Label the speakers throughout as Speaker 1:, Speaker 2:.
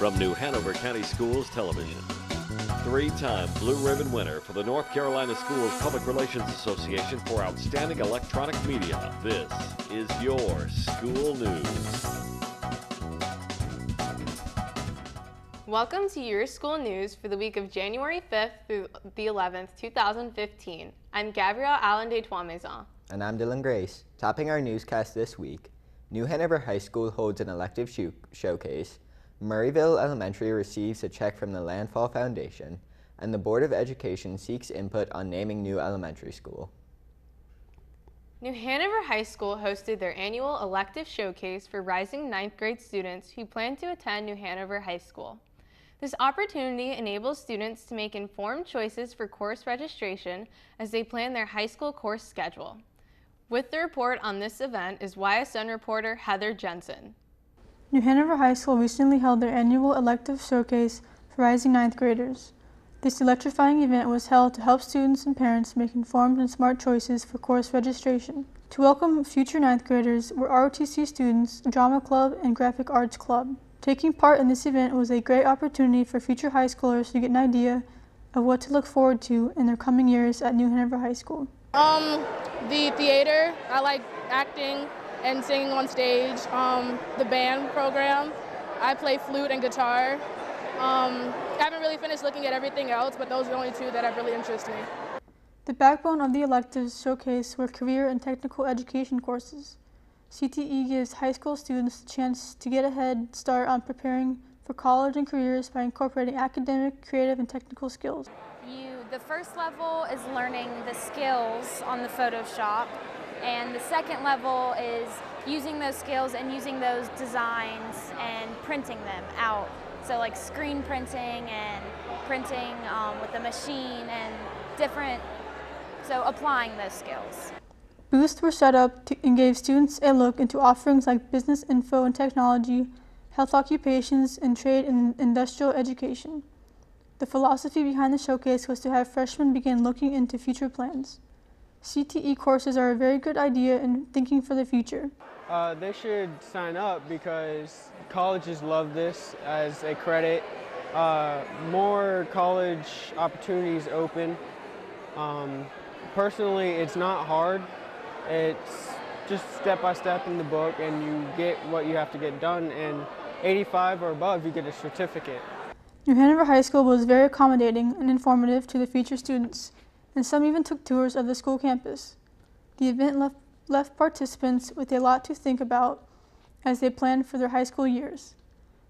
Speaker 1: From New Hanover County Schools Television, three-time Blue Ribbon winner for the North Carolina Schools Public Relations Association for Outstanding Electronic Media, this is your School News.
Speaker 2: Welcome to your school news for the week of January 5th through the 11th, 2015. I'm Gabrielle Allen de Trois-Maisons.
Speaker 3: And I'm Dylan Grace. Topping our newscast this week, New Hanover High School holds an elective showcase, Murrayville Elementary receives a check from the Landfall Foundation, and the Board of Education seeks input on naming new elementary school.
Speaker 2: New Hanover High School hosted their annual elective showcase for rising 9th grade students who plan to attend New Hanover High School. This opportunity enables students to make informed choices for course registration as they plan their high school course schedule. With the report on this event is YSN reporter Heather Jensen.
Speaker 4: New Hanover High School recently held their annual elective showcase for rising 9th graders. This electrifying event was held to help students and parents make informed and smart choices for course registration. To welcome future 9th graders were ROTC students, Drama Club, and Graphic Arts Club. Taking part in this event was a great opportunity for future high schoolers to get an idea of what to look forward to in their coming years at New Hanover High School.
Speaker 5: The theater, I like acting and singing on stage. The band program, I play flute and guitar. I haven't really finished looking at everything else, but those are the only two that have really interested me.
Speaker 4: The backbone of the electives showcase were career and technical education courses. CTE gives high school students a chance to get a head start on preparing for college and careers by incorporating academic, creative, and technical skills.
Speaker 6: The first level is learning the skills on the Photoshop, and the second level is using those skills and using those designs and printing them out. So like screen printing and printing with a machine and different, so applying those skills.
Speaker 4: Booths were set up and gave students a look into offerings like business info and technology, health occupations, and trade and industrial education. The philosophy behind the showcase was to have freshmen begin looking into future plans. CTE courses are a very good idea in thinking for the future.
Speaker 7: They should sign up because colleges love this as a credit. More college opportunities open. Personally, it's not hard. It's just step by step in the book, and you get what you have to get done, and 85 or above, you get a certificate.
Speaker 4: New Hanover High School was very accommodating and informative to the future students, and some even took tours of the school campus. The event left participants with a lot to think about as they planned for their high school years.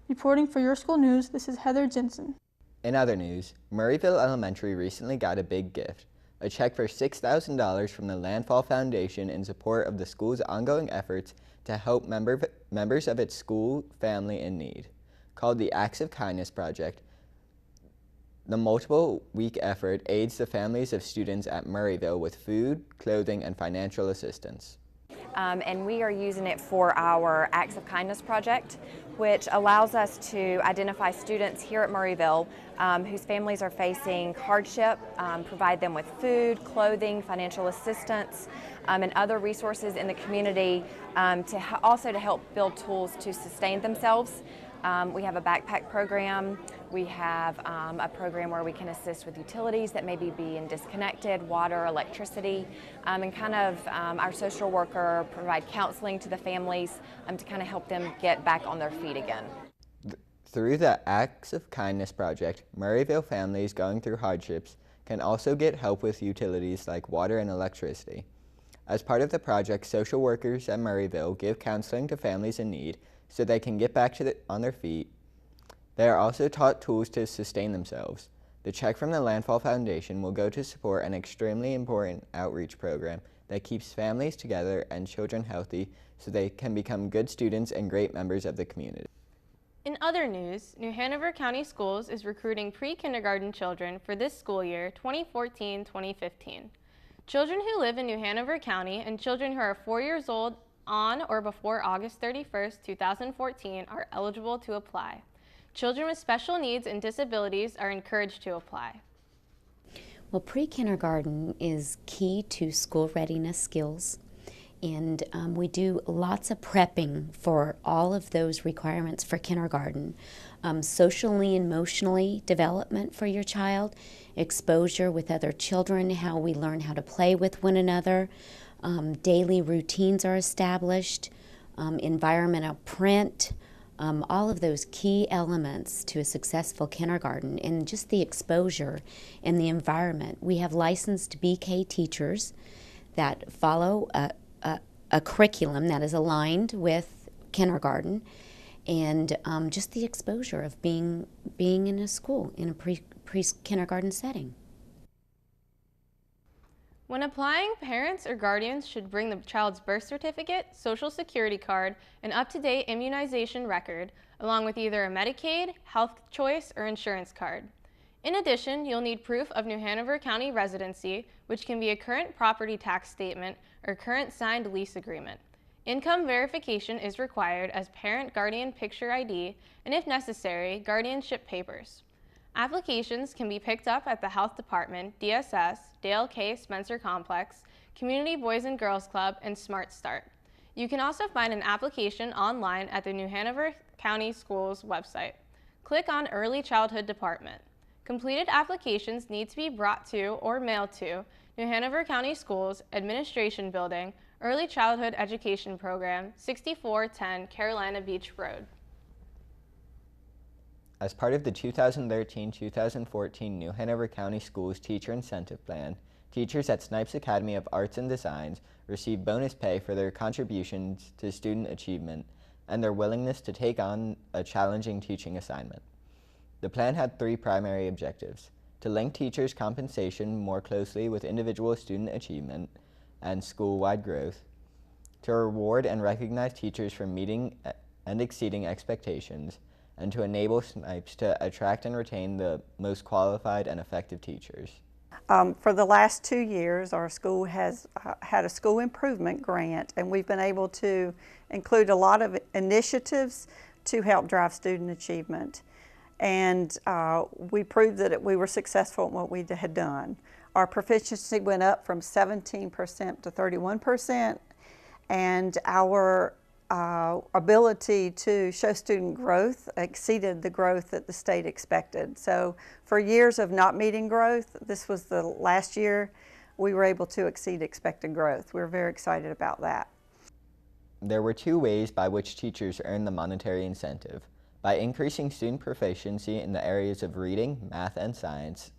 Speaker 4: Reporting for Your School News, this is Heather Jensen.
Speaker 3: In other news, Murrayville Elementary recently got a big gift, a check for $6,000 from the Landfall Foundation in support of the school's ongoing efforts to help members of its school family in need. Called the Acts of Kindness Project, the multiple-week effort aids the families of students at Murrayville with food, clothing, and financial assistance.
Speaker 8: And we are using it for our Acts of Kindness project, which allows us to identify students here at Murrayville whose families are facing hardship, provide them with food, clothing, financial assistance, and other resources in the community also to help build tools to sustain themselves. We have a backpack program. We have a program where we can assist with utilities that may be being disconnected, water, electricity, and kind of our social worker provide counseling to the families to kind of help them get back on their feet again.
Speaker 3: Through the Acts of Kindness Project, Murrayville families going through hardships can also get help with utilities like water and electricity. As part of the project, social workers at Murrayville give counseling to families in need so they can get back on their feet. They are also taught tools to sustain themselves. The check from the Landfall Foundation will go to support an extremely important outreach program that keeps families together and children healthy so they can become good students and great members of the community.
Speaker 2: In other news, New Hanover County Schools is recruiting pre-kindergarten children for this school year 2014-2015. Children who live in New Hanover County and children who are 4 years old on or before August 31st, 2014 are eligible to apply. Children with special needs and disabilities are encouraged to apply.
Speaker 9: Well, pre-kindergarten is key to school readiness skills. And we do lots of prepping for all of those requirements for kindergarten. Socially and emotionally development for your child, exposure with other children, how we learn how to play with one another, daily routines are established, environmental print, all of those key elements to a successful kindergarten, and just the exposure and the environment. We have licensed BK teachers that follow a curriculum that is aligned with kindergarten, and just the exposure of being in a school, in a pre-kindergarten setting.
Speaker 2: When applying, parents or guardians should bring the child's birth certificate, social security card, an up-to-date immunization record, along with either a Medicaid, health choice, or insurance card. In addition, you'll need proof of New Hanover County residency, which can be a current property tax statement or current signed lease agreement. Income verification is required as parent-guardian picture ID, and if necessary, guardianship papers. Applications can be picked up at the Health Department, DSS, Dale K. Spencer Complex, Community Boys and Girls Club, and Smart Start. You can also find an application online at the New Hanover County Schools website. Click on Early Childhood Department. Completed applications need to be brought to or mailed to New Hanover County Schools Administration Building, Early Childhood Education Program, 6410 Carolina Beach Road.
Speaker 3: As part of the 2013-2014 New Hanover County Schools Teacher Incentive Plan, teachers at Snipes Academy of Arts and Designs receive bonus pay for their contributions to student achievement and their willingness to take on a challenging teaching assignment. The plan had three primary objectives: to link teachers' compensation more closely with individual student achievement and school-wide growth, to reward and recognize teachers for meeting and exceeding expectations, and to enable Snipes to attract and retain the most qualified and effective teachers.
Speaker 10: For the last 2 years, our school has had a school improvement grant, and we've been able to include a lot of initiatives to help drive student achievement. And we proved that we were successful in what we had done. Our proficiency went up from 17% to 31%, and our ability to show student growth exceeded the growth that the state expected. So for years of not meeting growth, this was the last year we were able to exceed expected growth. We're very excited about that.
Speaker 3: There were two ways by which teachers earn the monetary incentive: by increasing student proficiency in the areas of reading, math, and science,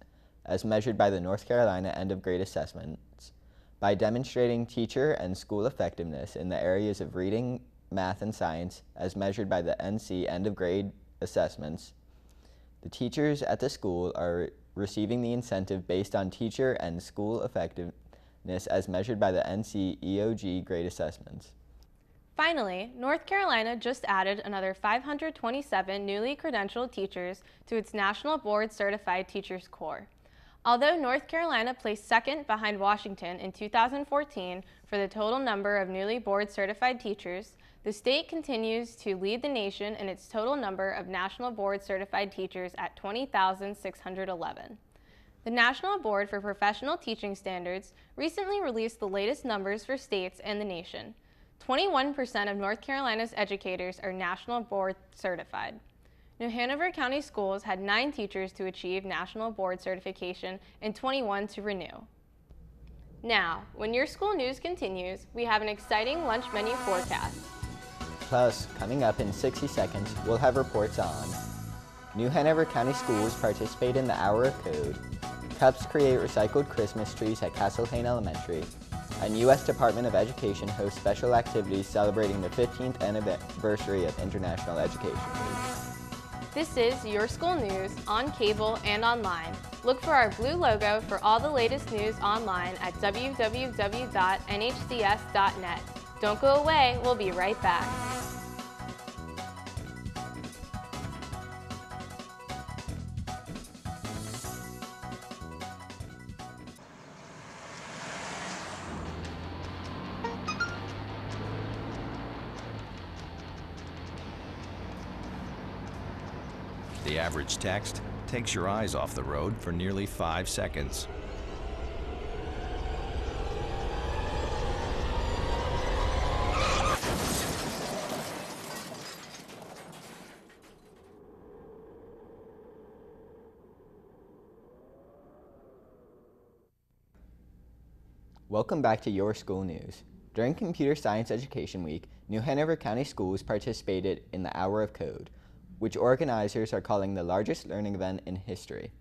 Speaker 3: as measured by the North Carolina End of Grade Assessments, by demonstrating teacher and school effectiveness in the areas of reading, math, and science, as measured by the NC End of Grade Assessments. The teachers at the school are receiving the incentive based on teacher and school effectiveness as measured by the NC EOG grade assessments.
Speaker 2: Finally, North Carolina just added another 527 newly credentialed teachers to its National Board Certified Teachers Corps. Although North Carolina placed second behind Washington in 2014 for the total number of newly board certified teachers, the state continues to lead the nation in its total number of National Board Certified Teachers at 20,611. The National Board for Professional Teaching Standards recently released the latest numbers for states and the nation. 21% of North Carolina's educators are National Board Certified. New Hanover County Schools had 9 teachers to achieve National Board Certification and 21 to renew. Now, when your school news continues, we have an exciting lunch menu forecast.
Speaker 3: Plus, coming up in 60 seconds, we'll have reports on New Hanover County Schools participate in the Hour of Code, Cubs create recycled Christmas trees at Castlehane Elementary, and U.S. Department of Education hosts special activities celebrating the 15th anniversary of International Education Week.
Speaker 2: This is Your School News on cable and online. Look for our blue logo for all the latest news online at www.nhcs.net. Don't go away, we'll be right back.
Speaker 11: The average text takes your eyes off the road for nearly 5 seconds.
Speaker 3: Welcome back to Your School News. During Computer Science Education Week, New Hanover County Schools participated in the Hour of Code, which organizers are calling the largest learning event in history.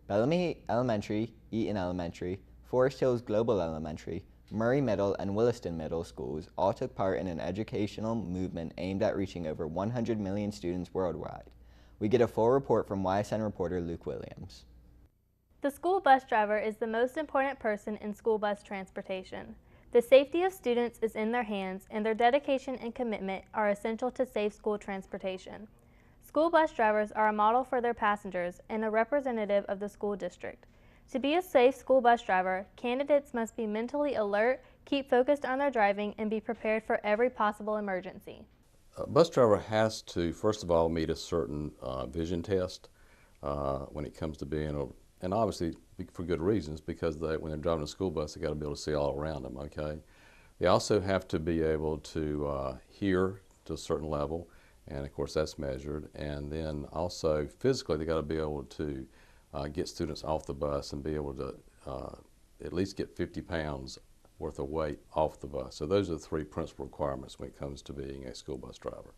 Speaker 3: Bellamy Elementary, Eaton Elementary, Forest Hills Global Elementary, Murray Middle, and Williston Middle schools all took part in an educational movement aimed at reaching over 100 million students worldwide. We get a full report from YSN reporter Luke Williams.
Speaker 2: The school bus driver is the most important person in school bus transportation. The safety of students is in their hands, and their dedication and commitment are essential to safe school transportation. School bus drivers are a model for their passengers and a representative of the school district. To be a safe school bus driver, candidates must be mentally alert, keep focused on their driving, and be prepared for every possible emergency.
Speaker 12: A bus driver has to, first of all, meet a certain vision test when it comes to being and obviously for good reasons, because when they're driving a school bus, they got to be able to see all around them, okay? They also have to be able to hear to a certain level, and of course that's measured. And then also physically, they got to be able to get students off the bus and be able to at least get 50 pounds worth of weight off the bus. So those are the three principal requirements when it comes to being a school bus driver.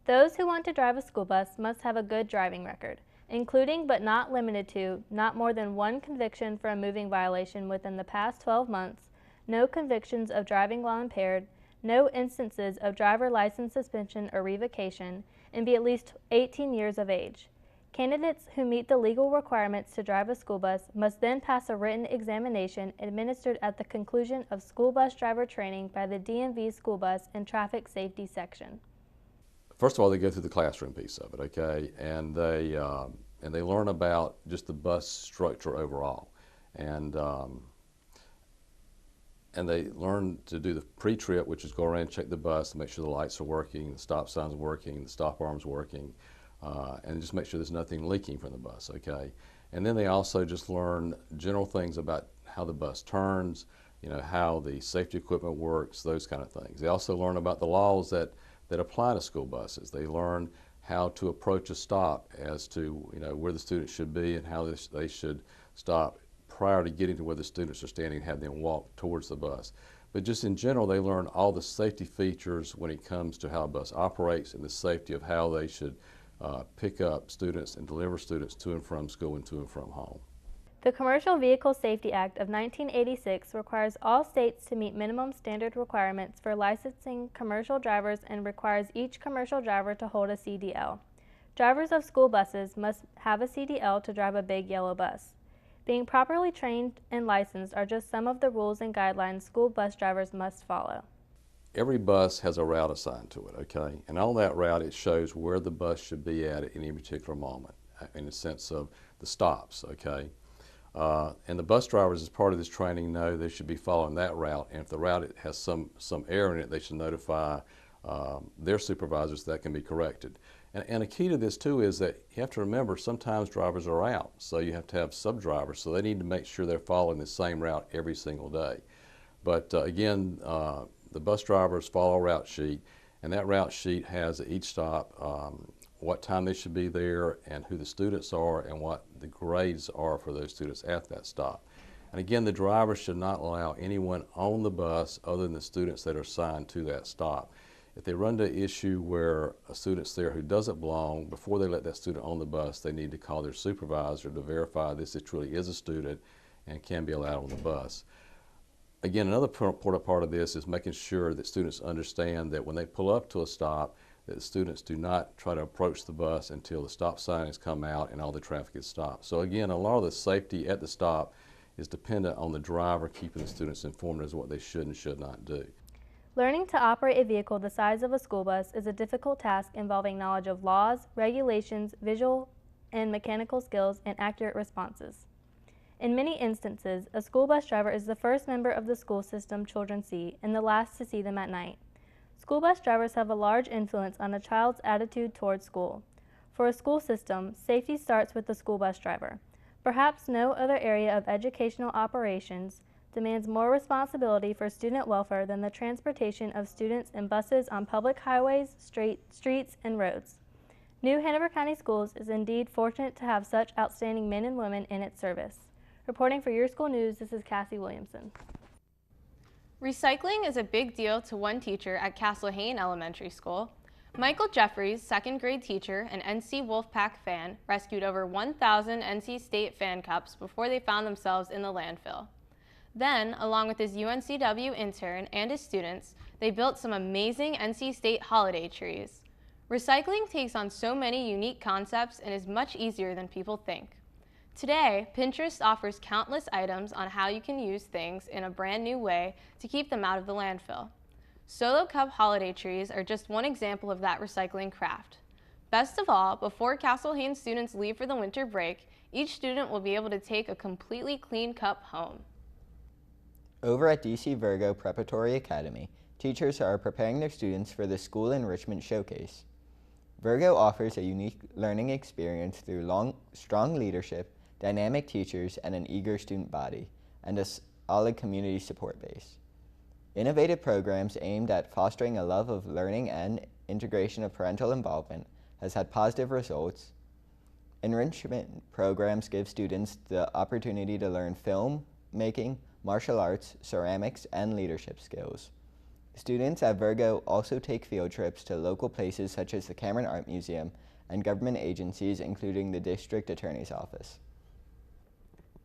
Speaker 2: Those who want to drive a school bus must have a good driving record, including but not limited to not more than one conviction for a moving violation within the past 12 months, no convictions of driving while impaired, no instances of driver license suspension or revocation, and be at least 18 years of age. Candidates who meet the legal requirements to drive a school bus must then pass a written examination administered at the conclusion of school bus driver training by the DMV School Bus and Traffic Safety Section.
Speaker 12: First of all, they go through the classroom piece of it, okay, and they learn about just the bus structure overall, and they learn to do the pre-trip, which is go around and check the bus to make sure the lights are working, the stop signs are working, the stop arms working, and just make sure there's nothing leaking from the bus, okay. And then they also just learn general things about how the bus turns, you know, how the safety equipment works, those kind of things. They also learn about the laws that apply to school buses. They learn how to approach a stop as to, you know, where the students should be and how they should stop prior to getting to where the students are standing and have them walk towards the bus. But just in general, they learn all the safety features when it comes to how a bus operates and the safety of how they should pick up students and deliver students to and from school and to and from home.
Speaker 2: The Commercial Vehicle Safety Act of 1986 requires all states to meet minimum standard requirements for licensing commercial drivers and requires each commercial driver to hold a CDL. Drivers of school buses must have a CDL to drive a big yellow bus. Being properly trained and licensed are just some of the rules and guidelines school bus drivers must follow.
Speaker 12: Every bus has a route assigned to it, okay? And on that route, it shows where the bus should be at any particular moment in the sense of the stops, okay? And the bus drivers, as part of this training, know they should be following that route, and if the route has some error in it, they should notify their supervisors that can be corrected. And a key to this too is that you have to remember sometimes drivers are out, so you have to have sub-drivers, so they need to make sure they're following the same route every single day. But again, the bus drivers follow a route sheet, and that route sheet has at each stop what time they should be there and who the students are and what the grades are for those students at that stop. And again, the driver should not allow anyone on the bus other than the students that are assigned to that stop. If they run into an issue where a student's there who doesn't belong, before they let that student on the bus, they need to call their supervisor to verify this truly is a student and can be allowed on the bus. Again, another important part of this is making sure that students understand that when they pull up to a stop, that the students do not try to approach the bus until the stop sign has come out and all the traffic is stopped. So again, a lot of the safety at the stop is dependent on the driver keeping the students informed as to what they should and should not do.
Speaker 2: Learning to operate a vehicle the size of a school bus is a difficult task involving knowledge of laws, regulations, visual and mechanical skills, and accurate responses. In many instances, a school bus driver is the first member of the school system children see and the last to see them at night. School bus drivers have a large influence on a child's attitude toward school. For a school system, safety starts with the school bus driver. Perhaps no other area of educational operations demands more responsibility for student welfare than the transportation of students in buses on public highways, streets, and roads. New Hanover County Schools is indeed fortunate to have such outstanding men and women in its service. Reporting for Your School News, this is Cassie Williamson. Recycling is a big deal to one teacher at Castle Hayne Elementary School. Michael Jeffries, second grade teacher and NC Wolfpack fan, rescued over 1,000 NC State fan cups before they found themselves in the landfill. Then, along with his UNCW intern and his students, they built some amazing NC State holiday trees. Recycling takes on so many unique concepts and is much easier than people think. Today, Pinterest offers countless items on how you can use things in a brand new way to keep them out of the landfill. Solo Cup holiday trees are just one example of that recycling craft. Best of all, before Castle Hayne students leave for the winter break, each student will be able to take a completely clean cup home.
Speaker 3: Over at DC Virgo Preparatory Academy, teachers are preparing their students for the School Enrichment Showcase. Virgo offers a unique learning experience through strong leadership, dynamic teachers, and an eager student body, and a solid community support base. Innovative programs aimed at fostering a love of learning and integration of parental involvement has had positive results. Enrichment programs give students the opportunity to learn film making, martial arts, ceramics, and leadership skills. Students at Virgo also take field trips to local places such as the Cameron Art Museum and government agencies, including the District Attorney's Office.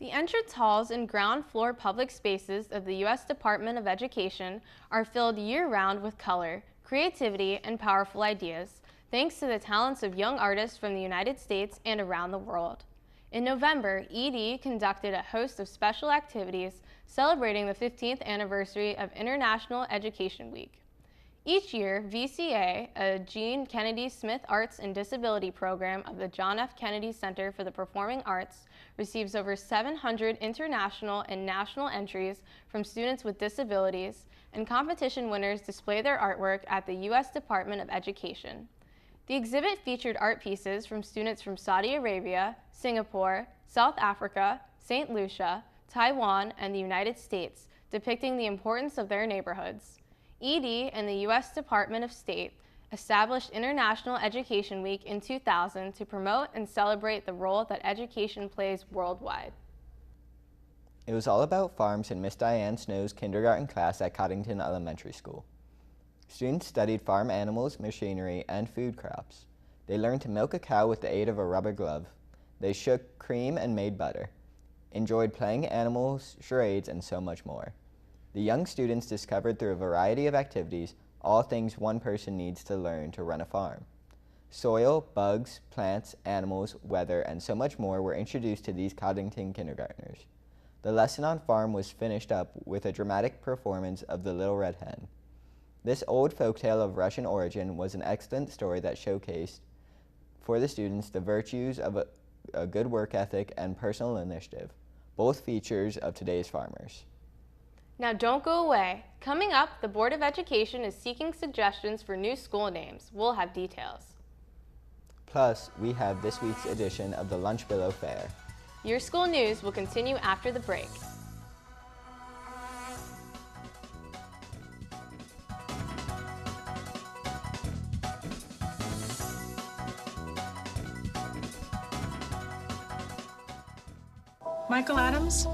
Speaker 2: The entrance halls and ground floor public spaces of the U.S. Department of Education are filled year-round with color, creativity, and powerful ideas, thanks to the talents of young artists from the United States and around the world. In November, ED conducted a host of special activities celebrating the 15th anniversary of International Education Week. Each year, VCA, a Gene Kennedy Smith Arts and Disability Program of the John F. Kennedy Center for the Performing Arts, receives over 700 international and national entries from students with disabilities, and competition winners display their artwork at the U.S. Department of Education. The exhibit featured art pieces from students from Saudi Arabia, Singapore, South Africa, St. Lucia, Taiwan, and the United States, depicting the importance of their neighborhoods. ED and the U.S. Department of State established International Education Week in 2000 to promote and celebrate the role that education plays worldwide.
Speaker 3: It was all about farms in Miss Diane Snow's kindergarten class at Coddington Elementary School. Students studied farm animals, machinery, and food crops. They learned to milk a cow with the aid of a rubber glove. They shook cream and made butter, enjoyed playing animals, charades, and so much more. The young students discovered through a variety of activities all things one person needs to learn to run a farm. Soil, bugs, plants, animals, weather, and so much more were introduced to these Coddington kindergartners. The lesson on farm was finished up with a dramatic performance of The Little Red Hen. This old folktale of Russian origin was an excellent story that showcased for the students the virtues of a good work ethic and personal initiative, both features of today's farmers.
Speaker 2: Now don't go away. Coming up, the Board of Education is seeking suggestions for new school names. We'll have details.
Speaker 3: Plus, we have this week's edition of the Lunch Billow Fair.
Speaker 2: Your school news will continue after the break.
Speaker 13: Michael Adams?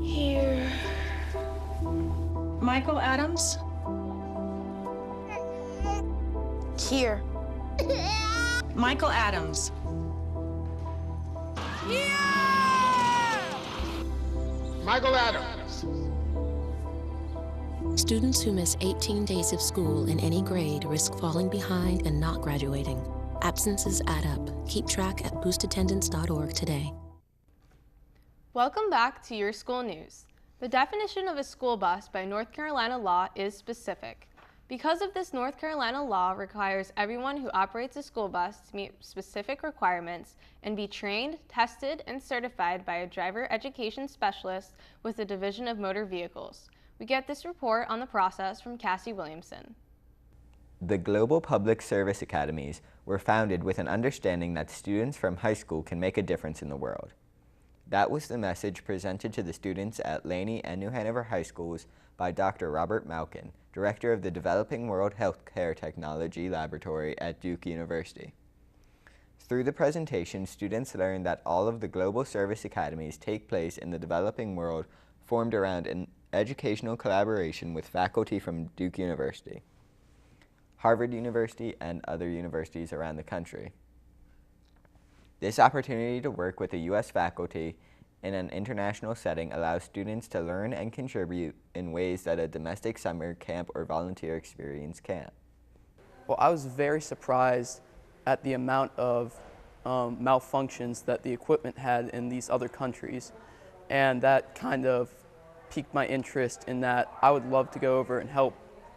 Speaker 2: Here.
Speaker 13: Michael Adams?
Speaker 14: Here.
Speaker 13: Michael Adams.
Speaker 14: Michael Adams.
Speaker 15: Students who miss 18 days of school in any grade risk falling behind and not graduating. Absences add up. Keep track at boostattendance.org today.
Speaker 2: Welcome back to Your School News. The definition of a school bus by North Carolina law is specific. Because of this, North Carolina law requires everyone who operates a school bus to meet specific requirements and be trained, tested, and certified by a driver education specialist with the Division of Motor Vehicles. We get this report on the process from Cassie Williamson.
Speaker 3: The Global Public Service Academies were founded with an understanding that students from high school can make a difference in the world. That was the message presented to the students at Laney and New Hanover High Schools by Dr. Robert Malkin, Director of the Developing World Healthcare Technology Laboratory at Duke University. Through the presentation, students learned that all of the Global Service Academies take place in the developing world, formed around educational collaboration with faculty from Duke University, Harvard University, and other universities around the country. This opportunity to work with the U.S. faculty in an international setting allows students to learn and contribute in ways that a domestic summer camp or volunteer experience can't.
Speaker 16: Well, I was very surprised at the amount of malfunctions that the equipment had in these other countries, and that kind of piqued my interest in that I would love to go over and help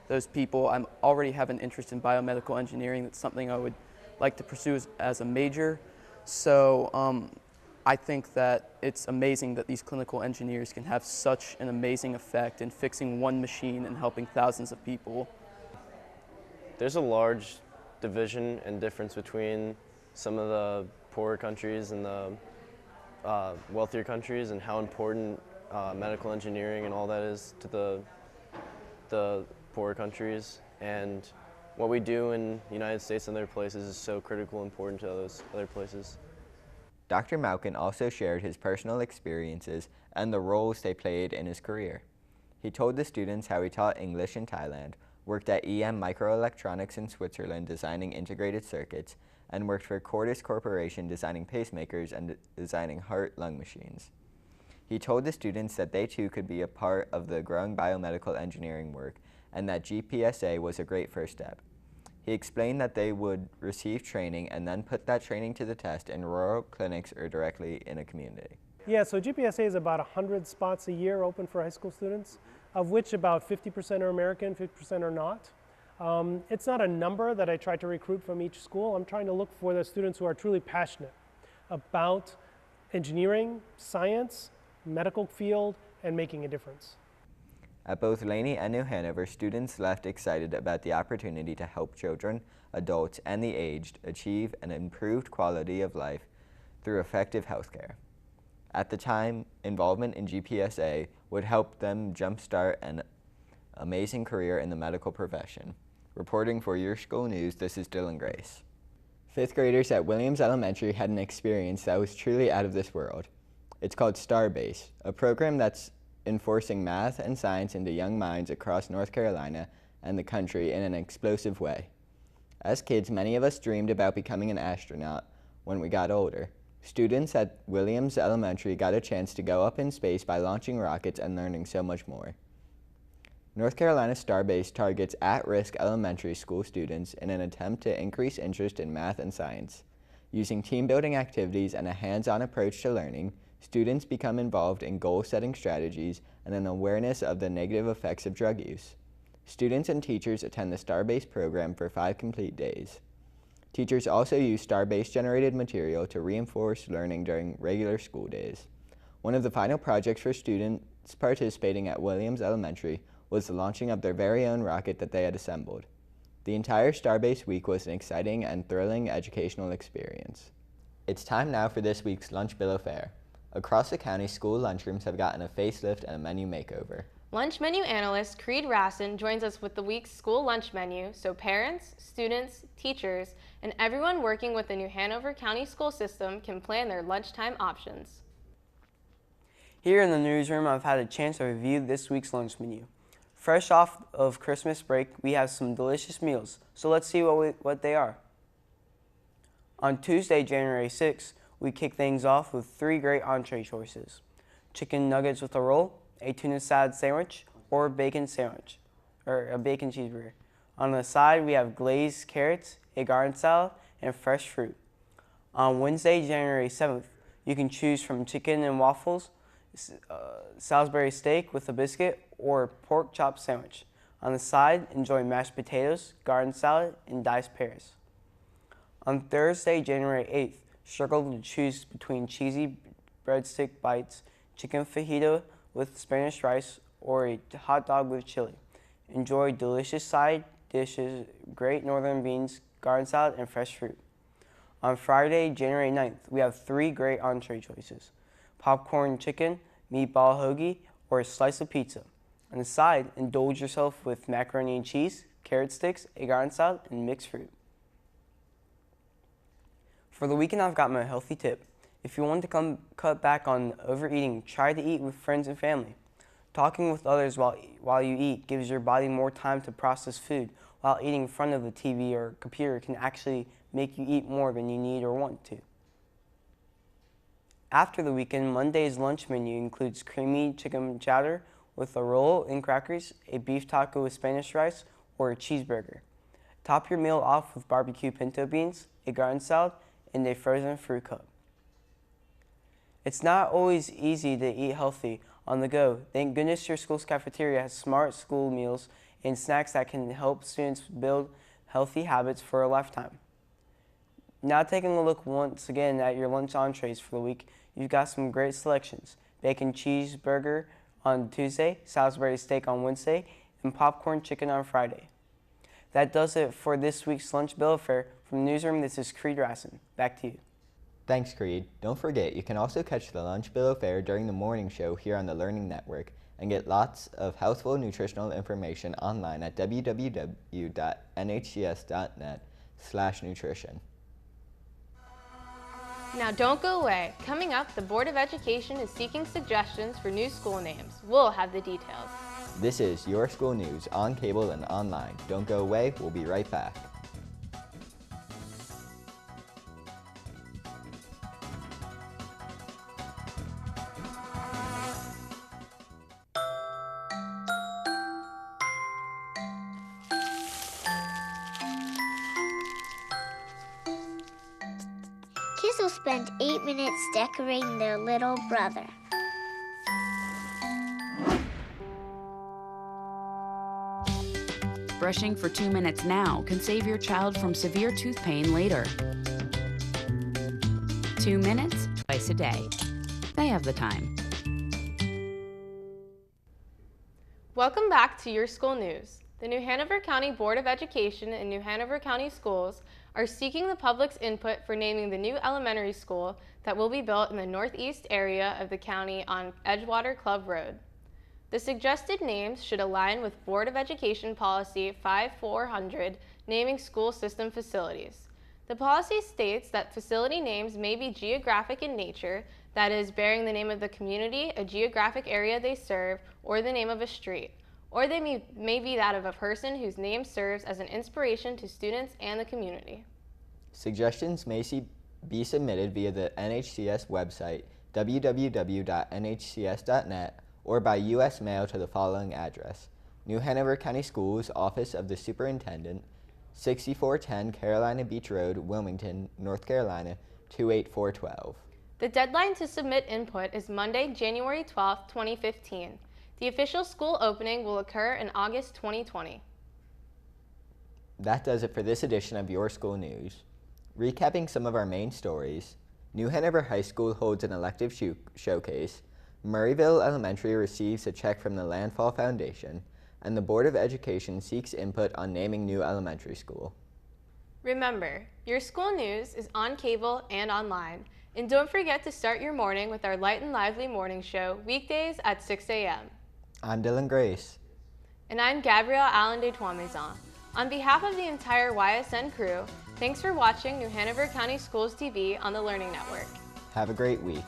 Speaker 16: those people. I already have an interest in biomedical engineering. That's something I would like to pursue as a major. So I think that it's amazing that these clinical engineers can have such an amazing effect in fixing one machine and helping thousands of people.
Speaker 17: There's a large division and difference between some of the poorer countries and the wealthier countries, and how important medical engineering and all that is to the poorer countries. And what we do in the United States and other places is so critical and important to those other places.
Speaker 3: Dr. Malkin also shared his personal experiences and the roles they played in his career. He told the students how he taught English in Thailand, worked at EM Microelectronics in Switzerland designing integrated circuits, and worked for Cordis Corporation designing pacemakers and designing heart-lung machines. He told the students that they too could be a part of the growing biomedical engineering work and that GPSA was a great first step. He explained that they would receive training and then put that training to the test in rural clinics or directly in a community.
Speaker 18: Yeah, so GPSA is about 100 spots a year open for high school students, of which about 50% are American, 50% are not. It's not a number that I try to recruit from each school. I'm trying to look for the students who are truly passionate about engineering, science, medical field, and making a difference.
Speaker 3: At both Laney and New Hanover, students left excited about the opportunity to help children, adults, and the aged achieve an improved quality of life through effective healthcare. At the time, involvement in GPSA would help them jumpstart an amazing career in the medical profession. Reporting for Your School News, this is Dylan Grace. Fifth graders at Williams Elementary had an experience that was truly out of this world. It's called Starbase, a program that's enforcing math and science into young minds across North Carolina and the country in an explosive way. As kids, many of us dreamed about becoming an astronaut when we got older. Students at Williams Elementary got a chance to go up in space by launching rockets and learning so much more. North Carolina Starbase targets at-risk elementary school students in an attempt to increase interest in math and science. Using team-building activities and a hands-on approach to learning, students become involved in goal-setting strategies and an awareness of the negative effects of drug use. Students and teachers attend the Starbase program for 5 complete days. Teachers also use Starbase-generated material to reinforce learning during regular school days. One of the final projects for students participating at Williams Elementary was the launching of their very own rocket that they had assembled. The entire Starbase week was an exciting and thrilling educational experience. It's time now for this week's Lunch Bill of Fare. Across the county, school lunchrooms have gotten a facelift and a menu makeover.
Speaker 2: Lunch menu analyst Creed Rassin joins us with the week's school lunch menu so parents, students, teachers, and everyone working with the New Hanover County school system can plan their lunchtime options.
Speaker 19: Here in the newsroom, I've had a chance to review this week's lunch menu. Fresh off of Christmas break, we have some delicious meals, so let's see what they are. On Tuesday, January 6th, we kick things off with 3 great entree choices: chicken nuggets with a roll, a tuna salad sandwich, or a bacon sandwich, or a bacon cheeseburger. On the side, we have glazed carrots, a garden salad, and fresh fruit. On Wednesday, January 7th, you can choose from chicken and waffles, Salisbury steak with a biscuit, or pork chop sandwich. On the side, enjoy mashed potatoes, garden salad, and diced pears. On Thursday, January 8th, struggle to choose between cheesy breadstick bites, chicken fajita with Spanish rice, or a hot dog with chili. Enjoy delicious side dishes, great northern beans, garden salad, and fresh fruit. On Friday, January 9th, we have 3 great entree choices: popcorn chicken, meatball hoagie, or a slice of pizza. On the side, indulge yourself with macaroni and cheese, carrot sticks, a garden salad, and mixed fruit. For the weekend, I've got my healthy tip. If you want to cut back on overeating, try to eat with friends and family. Talking with others while you eat gives your body more time to process food, while eating in front of the TV or computer can actually make you eat more than you need or want to. After the weekend, Monday's lunch menu includes creamy chicken chowder with a roll and crackers, a beef taco with Spanish rice, or a cheeseburger. Top your meal off with barbecue pinto beans, a garden salad, and a frozen fruit cup. It's not always easy to eat healthy on the go. Thank goodness your school's cafeteria has smart school meals and snacks that can help students build healthy habits for a lifetime. Now taking a look once again at your lunch entrees for the week, you've got some great selections. Bacon cheeseburger on Tuesday, Salisbury steak on Wednesday, and popcorn chicken on Friday. That does it for this week's Lunch Bill of Fare. From the newsroom, this is Creed Rassen. Back to you.
Speaker 3: Thanks, Creed. Don't forget, you can also catch the Lunch Bill of Fare during the morning show here on the Learning Network and get lots of healthful nutritional information online at www.nhcs.net/nutrition.
Speaker 2: Now don't go away. Coming up, the Board of Education is seeking suggestions for new school names. We'll have the details.
Speaker 3: This is Your School News on cable and online. Don't go away, we'll be right back.
Speaker 20: Kids will spend 8 minutes decorating their little brother.
Speaker 21: Brushing for 2 minutes now can save your child from severe tooth pain later. 2 minutes, twice a day. They have the time.
Speaker 2: Welcome back to Your School News. The New Hanover County Board of Education and New Hanover County Schools are seeking the public's input for naming the new elementary school that will be built in the northeast area of the county on Edgewater Club Road. The suggested names should align with Board of Education Policy 5400, naming school system facilities. The policy states that facility names may be geographic in nature, that is, bearing the name of the community, a geographic area they serve, or the name of a street. Or they may be that of a person whose name serves as an inspiration to students and the community.
Speaker 3: Suggestions may be submitted via the NHCS website, www.nhcs.net, or by U.S. mail to the following address: New Hanover County Schools, Office of the Superintendent, 6410 Carolina Beach Road, Wilmington, North Carolina, 28412.
Speaker 2: The deadline to submit input is Monday, January 12, 2015. The official school opening will occur in August 2020.
Speaker 3: That does it for this edition of Your School News. Recapping some of our main stories, New Hanover High School holds an elective showcase, Murrayville Elementary receives a check from the Landfall Foundation, and the Board of Education seeks input on naming new elementary school.
Speaker 2: Remember, Your School News is on cable and online. And don't forget to start your morning with our light and lively morning show, weekdays at 6 a.m.
Speaker 3: I'm Dylan Grace.
Speaker 2: And I'm Gabrielle Allen de Toismaison. On behalf of the entire YSN crew, thanks for watching New Hanover County Schools TV on the Learning Network.
Speaker 3: Have a great week.